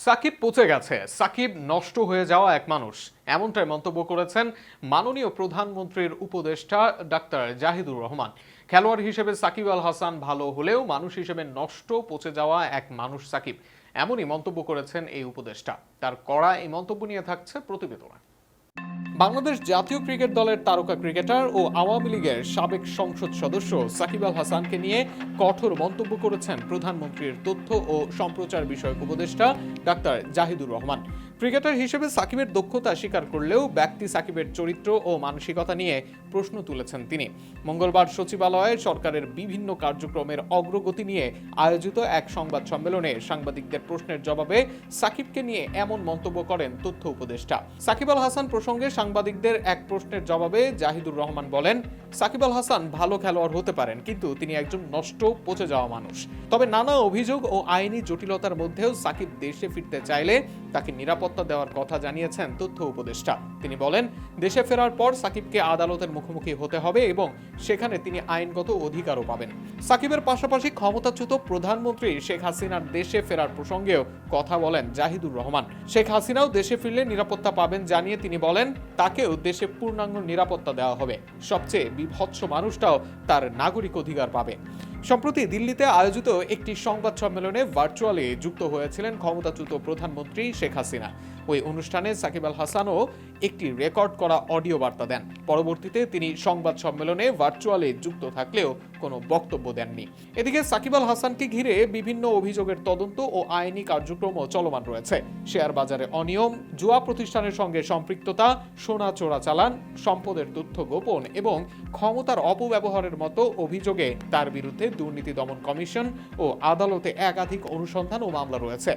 সাকিব পচে গেছে, সাকিব নষ্ট হয়ে যাওয়া এক মানুষ, এমনটাই মন্তব্য করেছেন মাননীয় প্রধানমন্ত্রীর উপদেষ্টা ডাক্তার জাহিদুর রহমান। খেলোয়াড় হিসেবে সাকিব আল হাসান ভালো হলেও মানুষ হিসেবে নষ্ট, পচে যাওয়া এক মানুষ সাকিব, এমনই মন্তব্য করেছেন এই উপদেষ্টা। তার করা এই মন্তব্য নিয়ে থাকছে প্রতিবেদনে। বাংলাদেশ জাতীয় ক্রিকেট দলের তারকা ক্রিকেটার ও আওয়ামী লীগের সাবেক সংসদ সদস্য সাকিব আল হাসানকে নিয়ে কঠোর মন্তব্য করেছেন প্রধানমন্ত্রীর তথ্য ও সম্প্রচার বিষয়ক উপদেষ্টা ডাক্তার জাহিদুর রহমান। ক্রিকেটার হিসেবে সাকিবের দক্ষতা স্বীকার করলেও ব্যক্তি সাকিবের চরিত্র ও মানসিকতা নিয়ে প্রশ্ন তুলেছেন তিনি। মঙ্গলবার সচিবালয়ে সরকারের বিভিন্ন কার্যক্রমের অগ্রগতি নিয়ে আয়োজিত এক সংবাদ সম্মেলনে সাংবাদিকদের প্রশ্নের জবাবে সাকিবকে নিয়ে এমন মন্তব্য করেন তথ্য উপদেষ্টা। সাকিব আল হাসান প্রসঙ্গে সাংবাদিকদের এক প্রশ্নের জবাবে জাহিদুর রহমান বলেন, সাকিব আল হাসান ভালো খেলোয়াড় হতে পারেন, কিন্তু তিনি একজন নষ্ট, পচে যাওয়া মানুষ। তবে নানা অভিযোগ ও আইনি জটিলতার মধ্যেও সাকিব দেশে ফিরতে চাইলে তাকে নিরাপত্তা দেওয়ার কথা জানিয়েছেন তথ্য উপদেষ্টা। তিনি বলেন, দেশে ফেরার পর সাকিবকে আদালতের মুখোমুখি হতে হবে এবং সেখানে তিনি আইনগত অধিকারও পাবেন। সাকিবের পাশাপাশি ক্ষমতাচ্যুত প্রধানমন্ত্রী শেখ হাসিনার দেশে ফেরার প্রসঙ্গেও কথা বলেন জাহিদুর রহমান। শেখ হাসিনাও দেশে ফিরলে নিরাপত্তা পাবেন জানিয়ে তিনি বলেন, তাকেও দেশে পূর্ণাঙ্গ নিরাপত্তা দেওয়া হবে। সবচেয়ে বিভৎস মানুষটাও তার নাগরিক অধিকার পাবে। সম্প্রতি দিল্লিতে আয়োজিত একটি সংবাদ সম্মেলনে ভার্চুয়ালি যুক্ত হয়েছিলেন ক্ষমতাচ্যুত প্রধানমন্ত্রী শেখ হাসিনা। ওই অনুষ্ঠানে সাকিব আল হাসানও একটি রেকর্ড করা অডিও বার্তা দেন। পরবর্তীতে তিনি সংবাদ সম্মেলনে ভার্চুয়ালি যুক্ত থাকলেও কোনো বক্তব্য দেননি। এদিকে সাকিব আল হাসানকে ঘিরে বিভিন্ন অভিযোগের তদন্ত ও আইনি কার্যক্রমও চলমান রয়েছে। শেয়ার বাজারে অনিয়ম, জুয়া প্রতিষ্ঠানের সঙ্গে সম্পৃক্ততা, সোনা চোরাচালান, সম্পদের তথ্য গোপন এবং ক্ষমতার অপব্যবহারের মতো অভিযোগে তার বিরুদ্ধে দুর্নীতি দমন কমিশন ও আদালতে একাধিক অনুসন্ধান ও মামলা রয়েছে।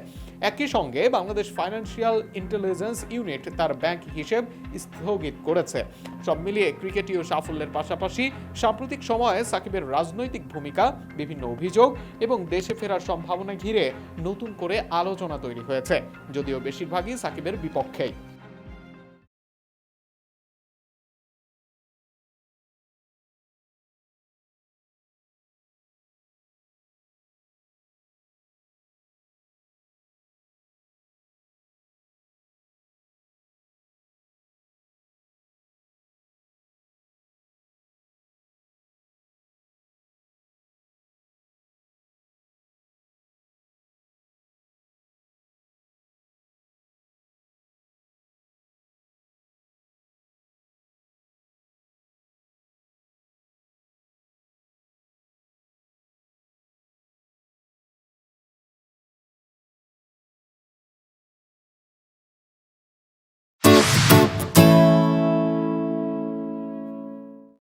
একই সঙ্গে বাংলাদেশ ফাইন্যান্সিয়াল ইন্টেলিজেন্স ইউনিট তার ব্যাংক হিসেব স্থগিত করেছে। সব মিলিয়ে ক্রিকেটীয় সাফল্যের পাশাপাশি সাম্প্রতিক সময়ে সাকিবের রাজনৈতিক ভূমিকা, বিভিন্ন অভিযোগ এবং দেশে ফেরার সম্ভাবনা ঘিরে নতুন করে আলোচনা তৈরি হয়েছে, যদিও বেশিরভাগই সাকিবের বিপক্ষেই।